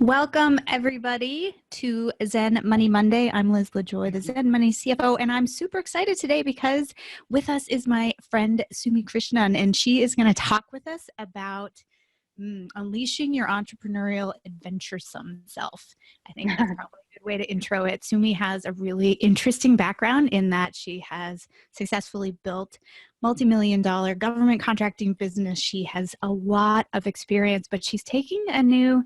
Welcome, everybody, to Zen Money Monday. I'm Liz Lajoie, the Zen Money CFO, and I'm super excited today because with us is my friend Sumi Krishnan, and she is going to talk with us about unleashing your entrepreneurial adventuresome self. I think that's probably a good way to intro it. Sumi has a really interesting background in that she has successfully built multi-million-dollar government contracting business. She has a lot of experience, but she's taking a new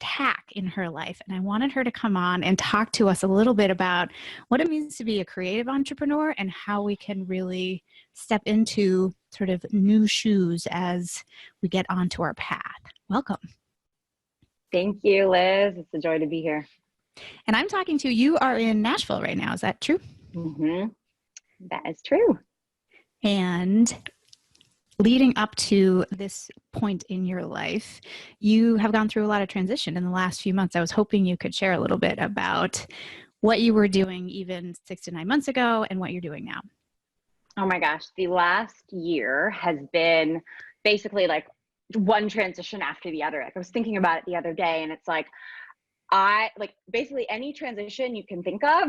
tack in her life. And I wanted her to come on and talk to us a little bit about what it means to be a creative entrepreneur and how we can really step into sort of new shoes as we get onto our path. Welcome. Thank you, Liz. It's a joy to be here. And I'm talking to you are in Nashville right now. Is that true? Mm-hmm. That is true. And leading up to this point in your life, you have gone through a lot of transition in the last few months. I was hoping you could share a little bit about what you were doing even 6 to 9 months ago and what you're doing now. Oh my gosh. The last year has been basically like one transition after the other. Like I was thinking about it the other day, and it's like, basically any transition you can think of,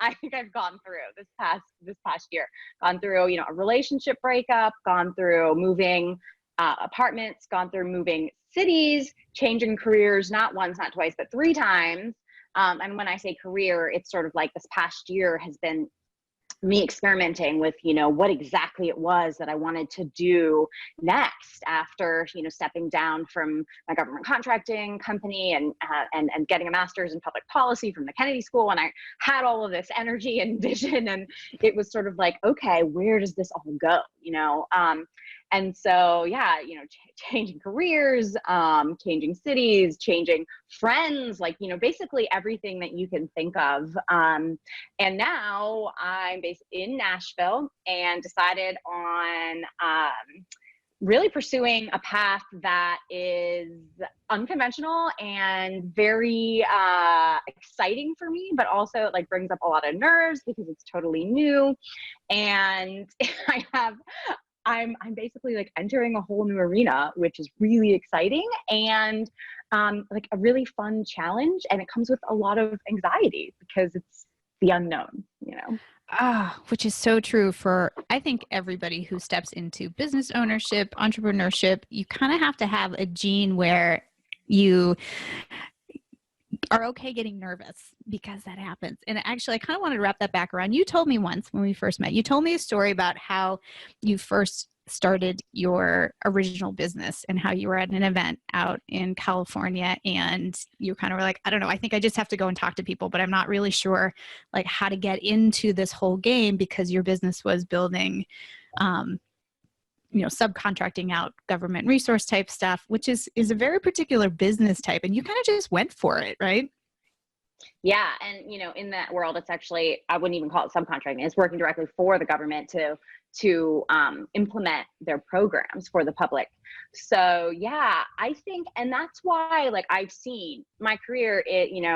I think I've gone through this past year. Gone through, a relationship breakup, gone through moving apartments, gone through moving cities, changing careers, not once, not twice, but 3 times. And when I say career, it's sort of like this past year has been me experimenting with, what exactly it was that I wanted to do next after, stepping down from my government contracting company and getting a master's in public policy from the Kennedy School. And I had all of this energy and vision, and it was sort of like, okay, where does this all go? And so, yeah, changing careers, changing cities, changing friends, basically everything that you can think of. And now I'm based in Nashville and decided on really pursuing a path that is unconventional and very exciting for me, but also brings up a lot of nerves because it's totally new. And I'm basically entering a whole new arena, which is really exciting and a really fun challenge. And it comes with a lot of anxiety because it's the unknown, Which is so true for, I think, everybody who steps into business ownership, entrepreneurship. You kind of have to have a gene where you are okay getting nervous because that happens. And actually, I kind of wanted to wrap that back around. You told me once when we first met, you told me a story about how you first started your original business and how you were at an event out in California and you kind of were like, I don't know, I think I just have to go and talk to people, but I'm not really sure how to get into this whole game because your business was building, subcontracting out government resource type stuff, which is a very particular business type. And you kind of just went for it, right? Yeah. And, in that world, it's actually, I wouldn't even call it subcontracting. It's working directly for the government to implement their programs for the public. So yeah, I think, and that's why I've seen my career,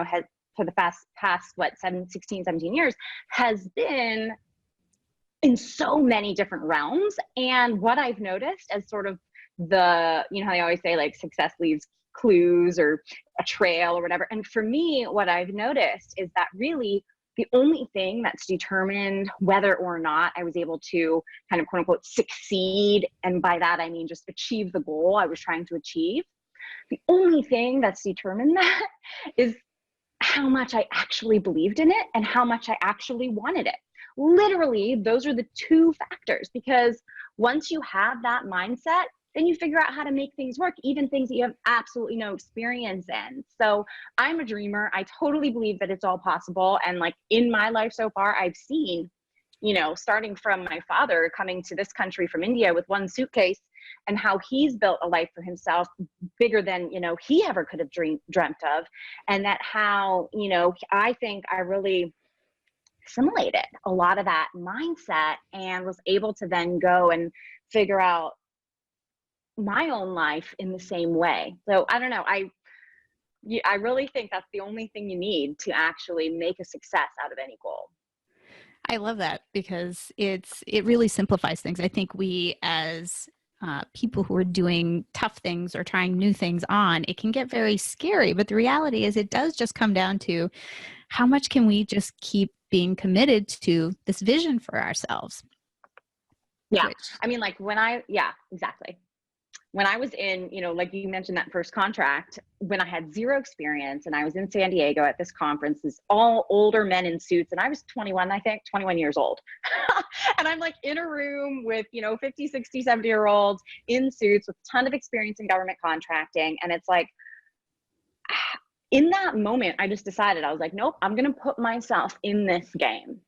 has for the past 16, 17 years has been in so many different realms. And what I've noticed as sort of how they always say success leaves clues or a trail or whatever. And for me, what I've noticed is that really the only thing that's determined whether or not I was able to kind of quote unquote succeed, and by that I mean just achieve the goal I was trying to achieve, the only thing that's determined that is how much I actually believed in it and how much I actually wanted it. Literally, those are the 2 factors, because once you have that mindset, then you figure out how to make things work, even things that you have absolutely no experience in. So I'm a dreamer. I totally believe that it's all possible. And in my life so far, I've seen, starting from my father coming to this country from India with 1 suitcase and how he's built a life for himself bigger than, he ever could have dreamt of. And that how, I think I really assimilated a lot of that mindset and was able to then go and figure out my own life in the same way. So I don't know. I really think that's the only thing you need to actually make a success out of any goal. I love that because it really simplifies things. I think we as people who are doing tough things or trying new things on, it can get very scary. But the reality is it does just come down to how much can we just keep being committed to this vision for ourselves? Yeah. I mean, like exactly. When I was in, like you mentioned that first contract, when I had zero experience and I was in San Diego at this conference, this all older men in suits, and I was 21, I think, 21 years old. And I'm like in a room with, 50, 60, 70-year-olds in suits with a ton of experience in government contracting. And it's like, in that moment, I just decided, I was like, nope, I'm going to put myself in this game.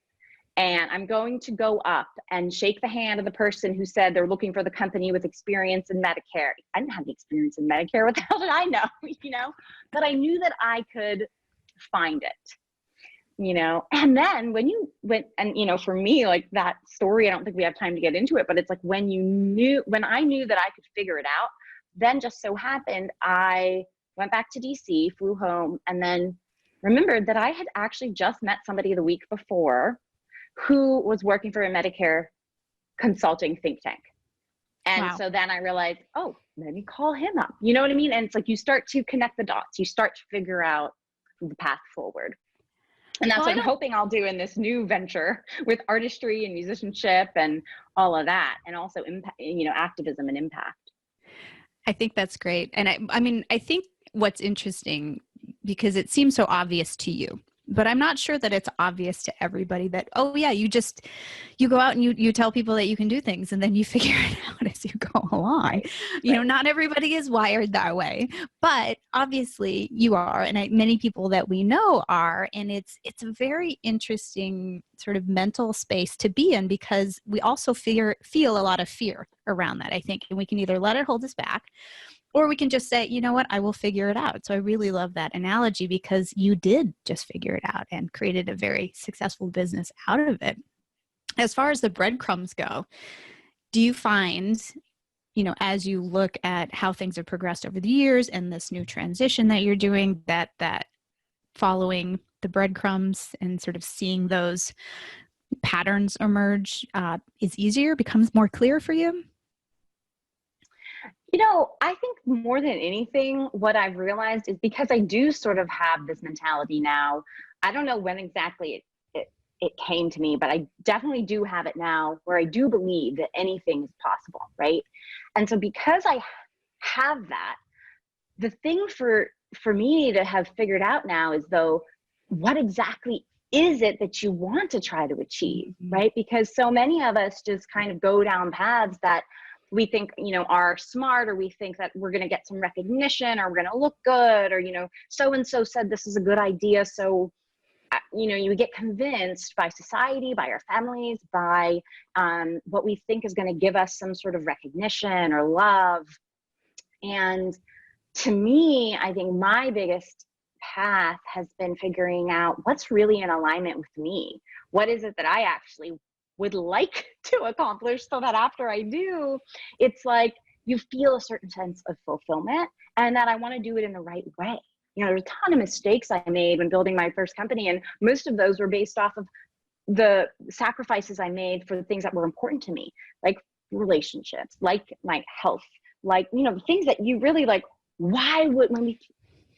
And I'm going to go up and shake the hand of the person who said they're looking for the company with experience in Medicare. I didn't have the experience in Medicare. What the hell did I know? But I knew that I could find it, and then when you went, and, for me, like that story, I don't think we have time to get into it, but it's like when I knew that I could figure it out, then just so happened, I went back to DC, flew home, and then remembered that I had actually just met somebody the week before who was working for a Medicare consulting think tank. And Wow. So then I realized, oh, let me call him up. You know what I mean? And it's like you start to connect the dots. You start to figure out the path forward. And that's what I'm hoping I'll do in this new venture with artistry and musicianship and all of that. And also, activism and impact. I think that's great. And I mean, I think what's interesting, because it seems so obvious to you, but I'm not sure that it's obvious to everybody that, oh yeah, you go out and you tell people that you can do things and then you figure it out as you go along. Right. Not everybody is wired that way, but obviously you are. And many people that we know are, and it's a very interesting sort of mental space to be in, because we also feel a lot of fear around that, I think. And we can either let it hold us back, or we can just say, you know what, I will figure it out. So I really love that analogy, because you did just figure it out and created a very successful business out of it. As far as the breadcrumbs go, do you find, as you look at how things have progressed over the years and this new transition that you're doing, that following the breadcrumbs and sort of seeing those patterns emerge is easier, becomes more clear for you? I think more than anything, what I've realized is, because I do sort of have this mentality now, I don't know when exactly it came to me, but I definitely do have it now, where I do believe that anything is possible, right? And so because I have that, the thing for me to have figured out now is, though, what exactly is it that you want to try to achieve, right? Because so many of us just kind of go down paths that we think, are smart, or we think that we're going to get some recognition, or we're going to look good, or, so-and-so said this is a good idea. So, you get convinced by society, by our families, by what we think is going to give us some sort of recognition or love. And to me, I think my biggest path has been figuring out what's really in alignment with me. What is it that I actually would like to accomplish, so that after I do, it's like you feel a certain sense of fulfillment, and that I want to do it in the right way. There's a ton of mistakes I made when building my first company, and most of those were based off of the sacrifices I made for the things that were important to me, like relationships, like my health, like, the things that you really like. When we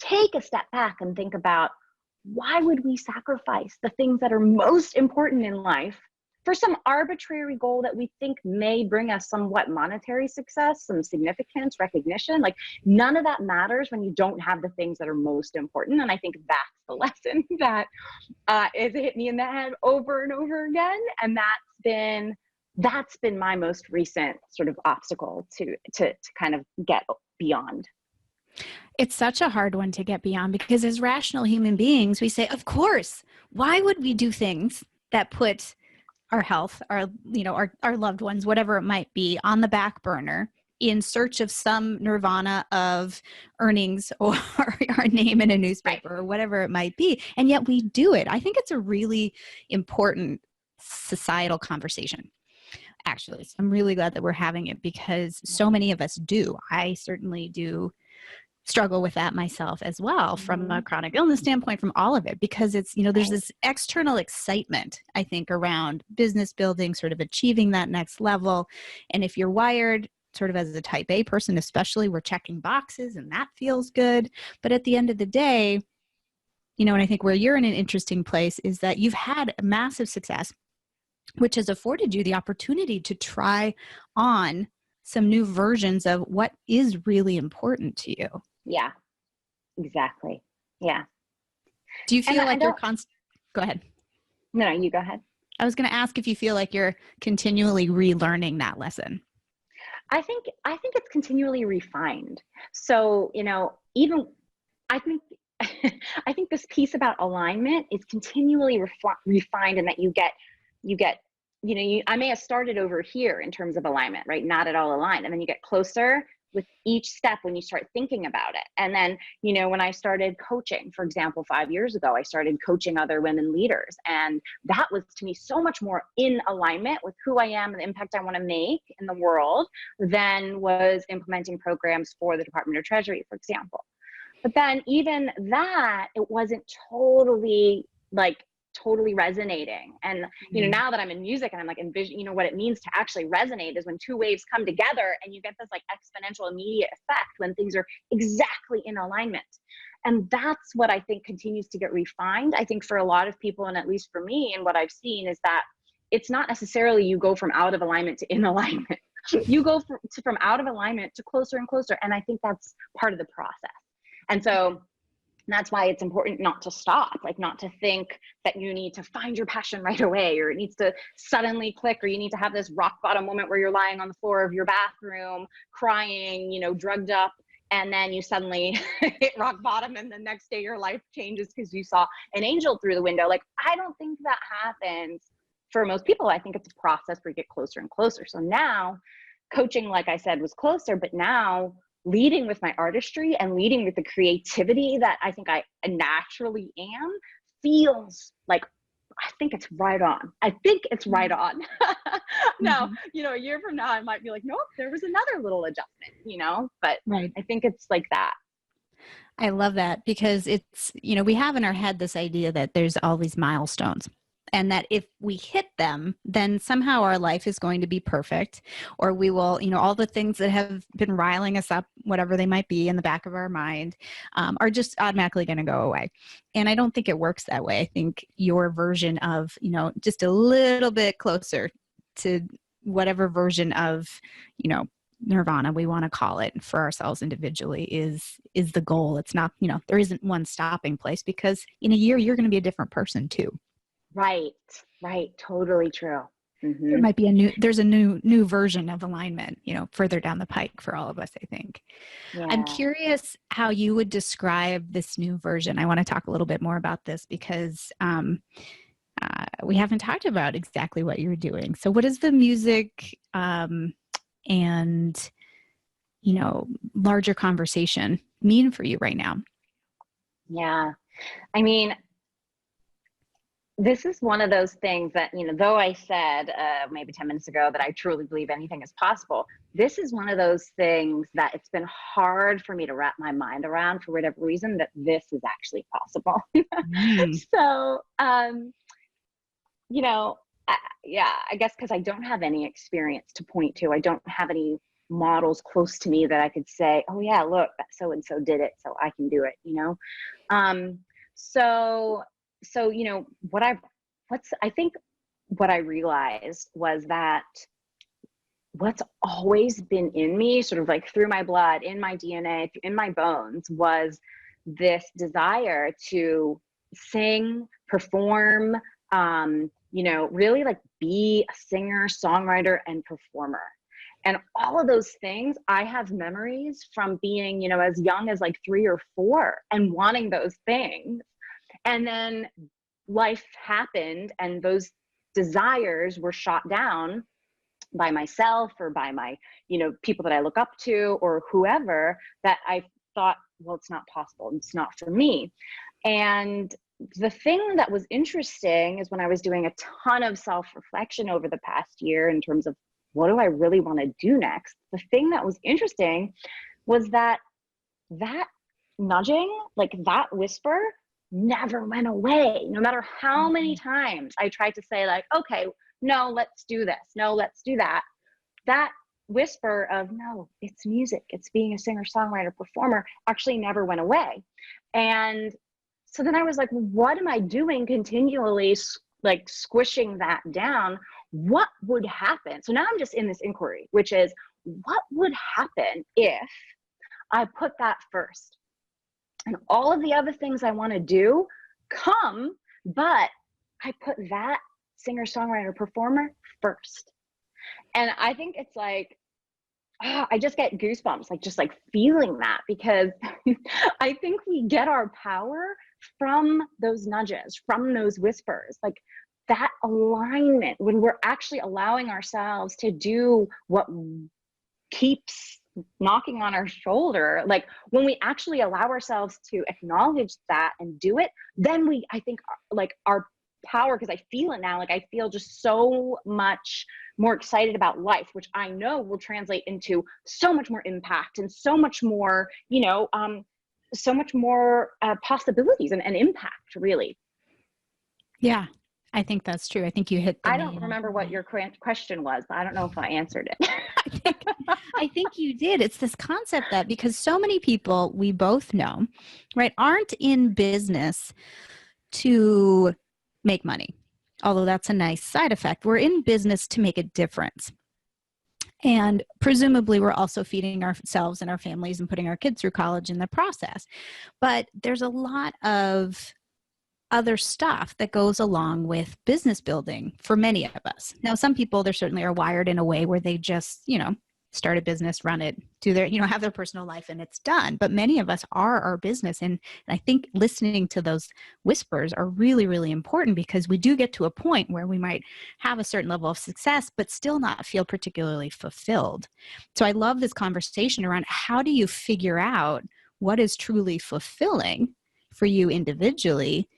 take a step back and think about, why would we sacrifice the things that are most important in life for some arbitrary goal that we think may bring us somewhat monetary success, some significance, recognition? Like, none of that matters when you don't have the things that are most important. And I think that's the lesson that has hit me in the head over and over again. And that's been my most recent sort of obstacle to kind of get beyond. It's such a hard one to get beyond, because as rational human beings, we say, of course, why would we do things that put our health, our loved ones, whatever it might be, on the back burner in search of some nirvana of earnings or our name in a newspaper, or whatever it might be. And yet we do it. I think it's a really important societal conversation, actually. So I'm really glad that we're having it, because so many of us do. I certainly do struggle with that myself as well, from a chronic illness standpoint, from all of it, because it's, there's this external excitement, I think, around business building, sort of achieving that next level. And if you're wired sort of as a type A person, especially, we're checking boxes and that feels good. But at the end of the day, and I think where you're in an interesting place is that you've had massive success, which has afforded you the opportunity to try on some new versions of what is really important to you. Yeah, exactly. Yeah. Do you feel like you're Go ahead. No, you go ahead. I was going to ask if you feel like you're continually relearning that lesson. I think it's continually refined. So, even I think I think this piece about alignment is continually refined, and that you get, I may have started over here in terms of alignment, right? Not at all aligned. And then you get closer with each step when you start thinking about it. And then, when I started coaching, for example, 5 years ago, I started coaching other women leaders. And that was, to me, so much more in alignment with who I am and the impact I want to make in the world than was implementing programs for the Department of Treasury, for example. But then even that, it wasn't totally resonating. And, now that I'm in music and I'm like envision, what it means to actually resonate is when two waves come together and you get this like exponential immediate effect when things are exactly in alignment. And that's what I think continues to get refined. I think for a lot of people, and at least for me, and what I've seen is that it's not necessarily you go from out of alignment to in alignment. You go from out of alignment to closer and closer. And I think that's part of the process. And so that's why it's important not to stop, like not to think that you need to find your passion right away, or it needs to suddenly click, or you need to have this rock bottom moment where you're lying on the floor of your bathroom crying, drugged up, and then you suddenly hit rock bottom and the next day your life changes because you saw an angel through the window. Like, I don't think that happens for most people. I think it's a process where you get closer and closer. So now coaching, like I said, was closer, but now leading with my artistry and leading with the creativity that I think I naturally am feels like, I think it's right on. Now, a year from now, I might be like, nope, there was another little adjustment, but right. I think it's like that. I love that, because it's, we have in our head this idea that there's all these milestones, and that if we hit them, then somehow our life is going to be perfect, or we will, all the things that have been riling us up, whatever they might be in the back of our mind, are just automatically going to go away. And I don't think it works that way. I think your version of, just a little bit closer to whatever version of, nirvana we want to call it for ourselves individually is the goal. It's not, there isn't one stopping place, because in a year you're going to be a different person too. Right. Totally true. Mm-hmm. There might be there's a new version of alignment, further down the pike for all of us, I think. Yeah. I'm curious how you would describe this new version. I want to talk a little bit more about this, because we haven't talked about exactly what you're doing. So what does the music and, larger conversation mean for you right now? Yeah. I mean, this is one of those things that, though I said maybe 10 minutes ago that I truly believe anything is possible, this is one of those things that it's been hard for me to wrap my mind around for whatever reason, that this is actually possible. So, I guess because I don't have any experience to point to. I don't have any models close to me that I could say, oh yeah, look, that so-and-so did it, so I can do it, So, I think what I realized was that what's always been in me, sort of like through my blood, in my DNA, in my bones, was this desire to sing, perform, really like be a singer, songwriter, and performer. And all of those things, I have memories from being, as young as like 3 or 4 and wanting those things. And then life happened and those desires were shot down by myself or by my, people that I look up to or whoever, that I thought, well, it's not possible. It's not for me. And the thing that was interesting is when I was doing a ton of self-reflection over the past year in terms of what do I really want to do next? The thing that was interesting was that nudging, like that whisper, never went away. No matter how many times I tried to say like, okay, no, let's do this. No, let's do that. That whisper of, no, it's music, it's being a singer, songwriter, performer, actually never went away. And so then I was like, well, what am I doing continually, like squishing that down? What would happen? So now I'm just in this inquiry, which is, what would happen if I put that first? And all of the other things I want to do come, but I put that singer, songwriter, performer first. And I think it's like, I just get goosebumps, like just like feeling that, because I think we get our power from those nudges, from those whispers, like that alignment, when we're actually allowing ourselves to do what keeps knocking on our shoulder. Like when we actually allow ourselves to acknowledge that and do it, then I think like our power, because I feel it now, like I feel just so much more excited about life, which I know will translate into so much more impact and so much more, so much more possibilities and impact, really. Yeah, I think that's true. I think you hit the I don't remember what your question was, but I don't know if I answered it. I think you did. It's this concept that because so many people we both know, right, aren't in business to make money, although that's a nice side effect. We're in business to make a difference. And presumably we're also feeding ourselves and our families and putting our kids through college in the process. But there's a lot of other stuff that goes along with business building for many of us. Now, some people, they certainly are wired in a way where they just, start a business, run it, do their, have their personal life and it's done. But many of us are our business. And I think listening to those whispers are really, really important, because we do get to a point where we might have a certain level of success, but still not feel particularly fulfilled. So I love this conversation around how do you figure out what is truly fulfilling for you individually,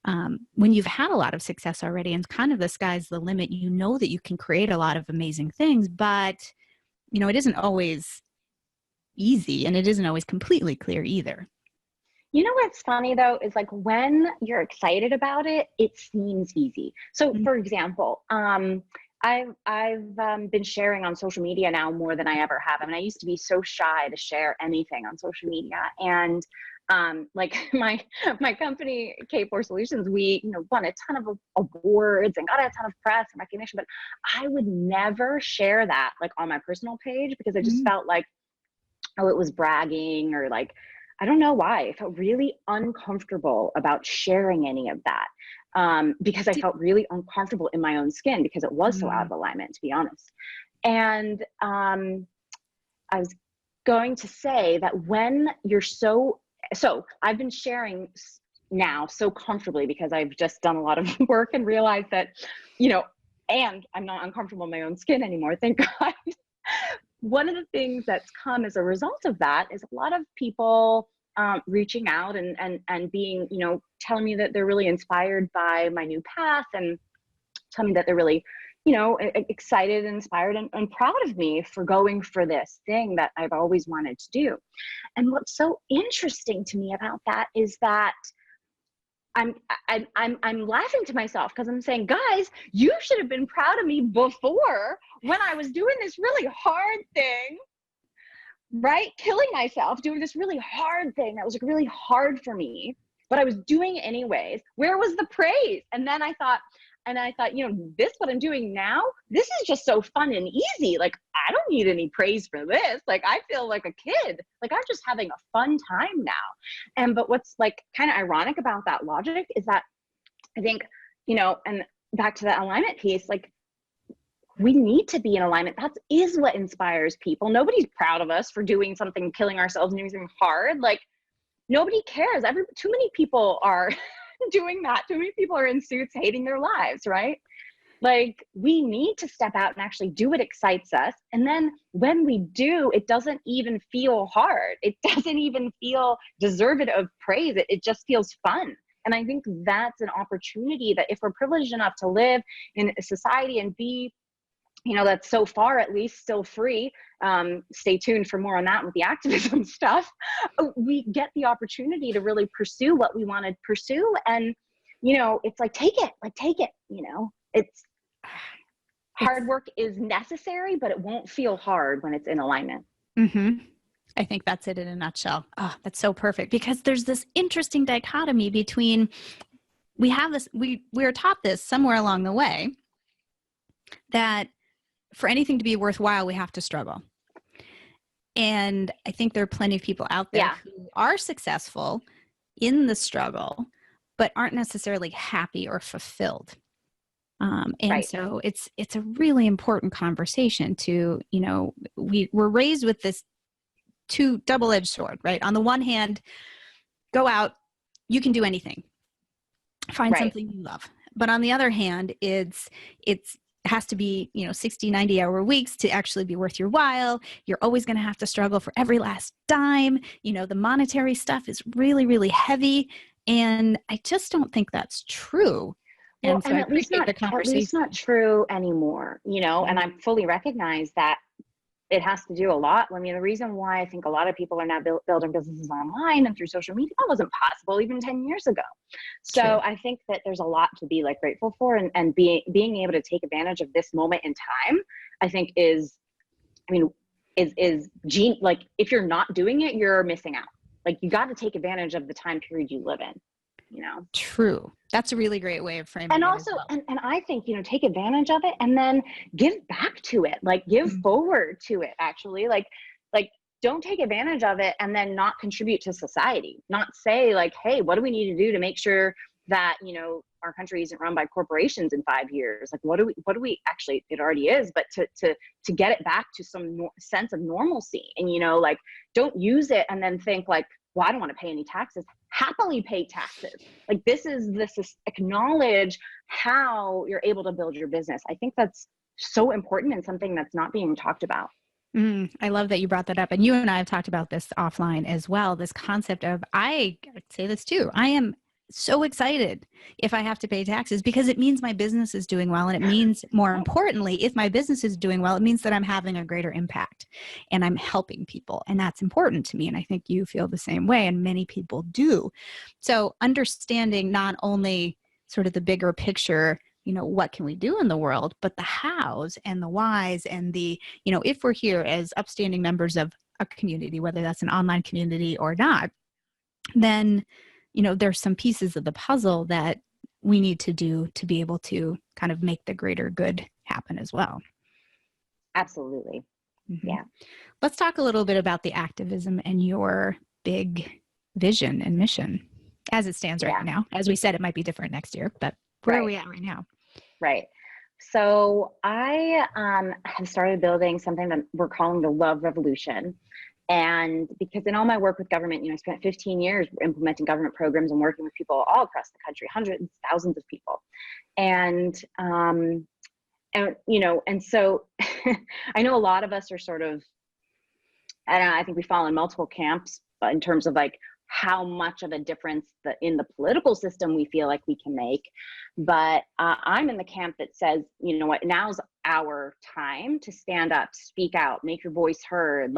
when you've had a lot of success already and kind of the sky's the limit. You know that you can create a lot of amazing things, but it isn't always easy and it isn't always completely clear either. You know what's funny though, is like when you're excited about it, it seems easy. So for example, I've been sharing on social media now more than I ever have. I mean, I used to be so shy to share anything on social media. And like my company, K4 Solutions, we won a ton of awards and got a ton of press and recognition, but I would never share that like on my personal page, because I just felt like, oh, it was bragging, or like, I don't know why. I felt really uncomfortable about sharing any of that, because I felt really uncomfortable in my own skin, because it was so out of alignment, to be honest. And I was going to say that when you're so I've been sharing now so comfortably because I've just done a lot of work and realized that, and I'm not uncomfortable in my own skin anymore, thank God. One of the things that's come as a result of that is a lot of people reaching out and being, telling me that they're really inspired by my new path, and telling me that they're really, excited and inspired and proud of me for going for this thing that I've always wanted to do. And what's so interesting to me about that is that I'm laughing to myself, because I'm saying, guys, you should have been proud of me before, when I was doing this really hard thing, right? Killing myself, doing this really hard thing that was like really hard for me, but I was doing it anyways. Where was the praise? And then I thought, this, what I'm doing now, this is just so fun and easy. Like, I don't need any praise for this. Like, I feel like a kid. Like, I'm just having a fun time now. But what's like kind of ironic about that logic is that I think, and back to the alignment piece, like, we need to be in alignment. That is what inspires people. Nobody's proud of us for doing something, killing ourselves and doing something hard. Like, nobody cares. Too many people are doing that. Too many people are in suits hating their lives, right? Like, we need to step out and actually do what excites us. And then when we do, it doesn't even feel hard. It doesn't even feel deserving of praise. It just feels fun. And I think that's an opportunity that if we're privileged enough to live in a society and be, that's so far at least still free. Stay tuned for more on that with the activism stuff. We get the opportunity to really pursue what we want to pursue. And, it's like, take it, it's, hard work is necessary, but it won't feel hard when it's in alignment. Mm-hmm. I think that's it in a nutshell. Oh, that's so perfect, because there's this interesting dichotomy between, we have this, we are taught this somewhere along the way, that for anything to be worthwhile, we have to struggle. And I think there are plenty of people out there who are successful in the struggle, but aren't necessarily happy or fulfilled. And so it's a really important conversation to, you know, we're raised with this double-edged sword, right? On the one hand, go out, you can do anything, find something you love. But on the other hand, it has to be, 60, 90-hour weeks to actually be worth your while. You're always going to have to struggle for every last dime. The monetary stuff is really, really heavy. And I just don't think that's true. Well, and at least not true anymore, and I fully recognize that it has to do a lot. I mean, the reason why I think a lot of people are now building businesses online and through social media, that wasn't possible even 10 years ago. So True. I think that there's a lot to be grateful for, and being able to take advantage of this moment in time, I think is if you're not doing it, you're missing out. You got to take advantage of the time period you live in. True. That's a really great way of framing and it. Also, and I think, take advantage of it and then give back to it, give forward to it, actually. Don't take advantage of it and then not contribute to society. Not say hey, what do we need to do to make sure that, our country isn't run by corporations in 5 years? What do we actually, it already is, but to get it back to some sense of normalcy. And, don't use it and then think well, I don't want to pay any taxes. Happily pay taxes. This is acknowledge how you're able to build your business. I think that's so important and something that's not being talked about. I love that you brought that up. And you and I have talked about this offline as well. This concept of, I say this too, I am so excited if I have to pay taxes, because it means my business is doing well. And it means, more importantly, if my business is doing well, it means that I'm having a greater impact and I'm helping people. And that's important to me. And I think you feel the same way, and many people do. So understanding not only sort of the bigger picture, what can we do in the world, but the hows and the whys and the, if we're here as upstanding members of a community, whether that's an online community or not, then there's some pieces of the puzzle that we need to do to be able to kind of make the greater good happen as well. Absolutely. Mm-hmm. Yeah. Let's talk a little bit about the activism and your big vision and mission as it stands right now. As we said, it might be different next year, but where are we at right now? Right. So I have started building something that we're calling the Love Revolution. And because in all my work with government, I spent 15 years implementing government programs and working with people all across the country, hundreds and thousands of people. And so I know a lot of us are sort of, I think we fall in multiple camps in terms of how much of a difference in the political system we feel like we can make. But I'm in the camp that says, you know what, now's our time to stand up, speak out, make your voice heard,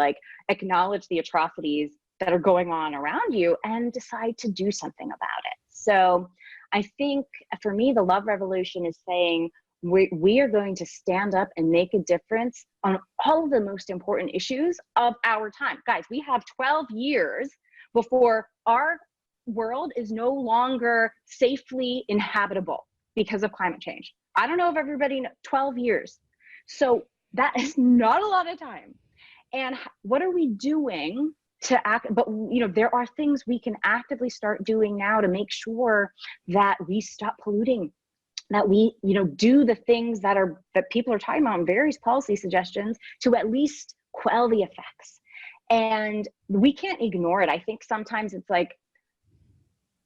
acknowledge the atrocities that are going on around you and decide to do something about it. So I think for me, the Love Revolution is saying we are going to stand up and make a difference on all of the most important issues of our time. Guys, we have 12 years before our world is no longer safely inhabitable because of climate change. I don't know if everybody knows, 12 years. So that is not a lot of time. And what are we doing to act? But there are things we can actively start doing now to make sure that we stop polluting, that we, do the things that people are talking about in various policy suggestions to at least quell the effects. And we can't ignore it. I think sometimes it's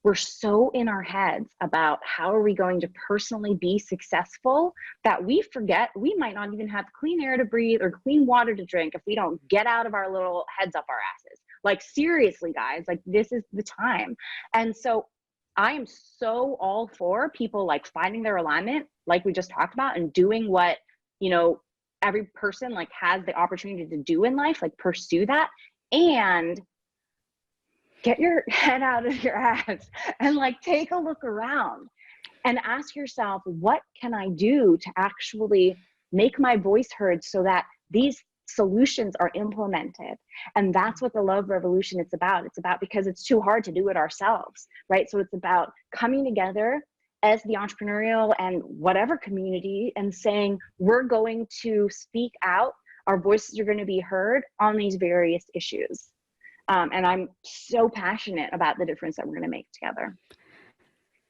we're so in our heads about how are we going to personally be successful that we forget we might not even have clean air to breathe or clean water to drink if we don't get out of our little heads up our asses. Seriously, guys, this is the time. And so I am so all for people finding their alignment, like we just talked about, and doing what, every person has the opportunity to do in life, pursue that, and get your head out of your ass and take a look around and ask yourself, what can I do to actually make my voice heard so that these solutions are implemented. And that's what the love revolution is about. It's about, because it's too hard to do it ourselves, right? So it's about coming together as the entrepreneurial and whatever community and saying, we're going to speak out, our voices are going to be heard on these various issues. And I'm so passionate about the difference that we're going to make together.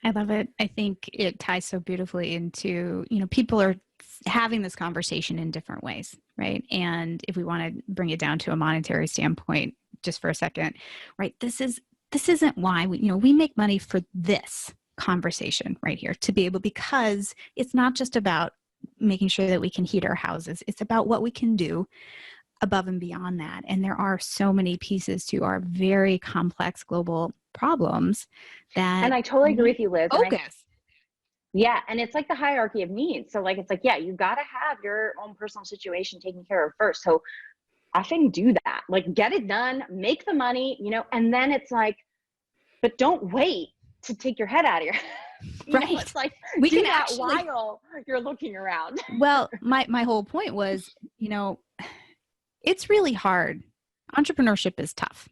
I love it. I think it ties so beautifully into, people are having this conversation in different ways, right? And if we want to bring it down to a monetary standpoint, just for a second, right? This isn't why we make money for this conversation right here to be able, because it's not just about making sure that we can heat our houses. It's about what we can do above and beyond that. And there are so many pieces to our very complex global problems that. And I totally agree with you, Liz. Focus. Yeah. And it's like the hierarchy of needs. So like, it's like, yeah, you got to have your own personal situation taken care of first. So I think do that, like get it done, make the money, and then it's like, but don't wait to take your head out of your right. It's like we do can that actually, while you're looking around. Well, my whole point was, it's really hard. Entrepreneurship is tough.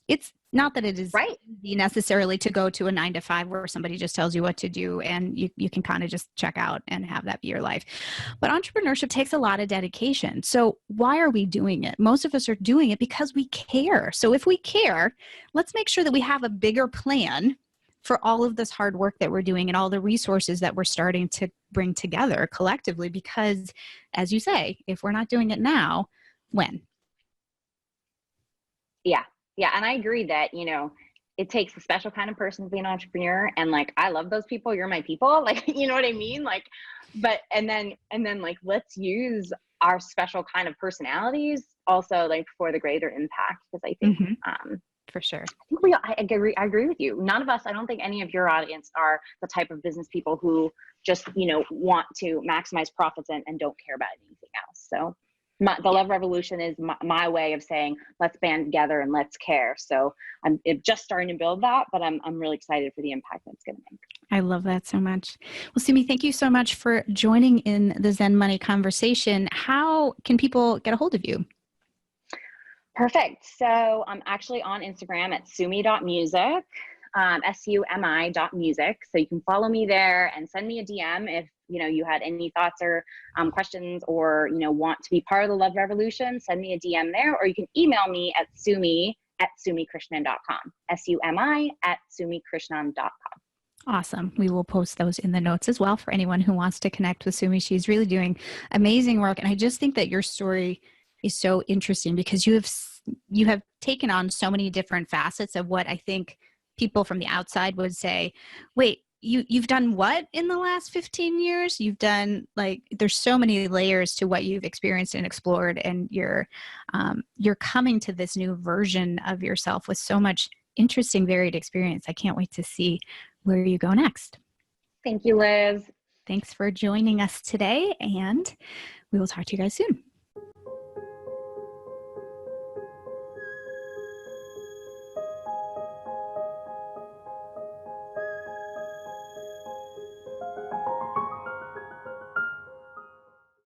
It's not that it is right. easy necessarily to go to a 9 to 5 where somebody just tells you what to do and you can kind of just check out and have that be your life. But entrepreneurship takes a lot of dedication. So why are we doing it? Most of us are doing it because we care. So if we care, let's make sure that we have a bigger plan for all of this hard work that we're doing and all the resources that we're starting to bring together collectively. Because as you say, if we're not doing it now, when? Yeah. Yeah. And I agree that, it takes a special kind of person to be an entrepreneur. And like, I love those people. You're my people. Like, you know what I mean? Like, but, and then like, let's use our special kind of personalities also like for the greater impact. Because I think, for sure. I agree with you. None of us, I don't think any of your audience are the type of business people who just, want to maximize profits and don't care about anything else. So the love revolution is my way of saying, let's band together and let's care. So I'm just starting to build that, but I'm really excited for the impact that's going to make. I love that so much. Well, Sumi, thank you so much for joining in the Zen Money conversation. How can people get a hold of you? Perfect. So I'm actually on Instagram at sumi.music, sumi.music. So you can follow me there and send me a DM if you had any thoughts or questions or want to be part of the love revolution. Send me a DM there, or you can email me at sumi@sumikrishnan.com, sumi@sumikrishnan.com. Awesome. We will post those in the notes as well for anyone who wants to connect with Sumi. She's really doing amazing work, and I just think that your story is so interesting because you have taken on so many different facets of what I think people from the outside would say, wait, you've done what in the last 15 years? You've done there's so many layers to what you've experienced and explored, and you're coming to this new version of yourself with so much interesting, varied experience. I can't wait to see where you go next. Thank you, Liz. Thanks for joining us today, and we will talk to you guys soon.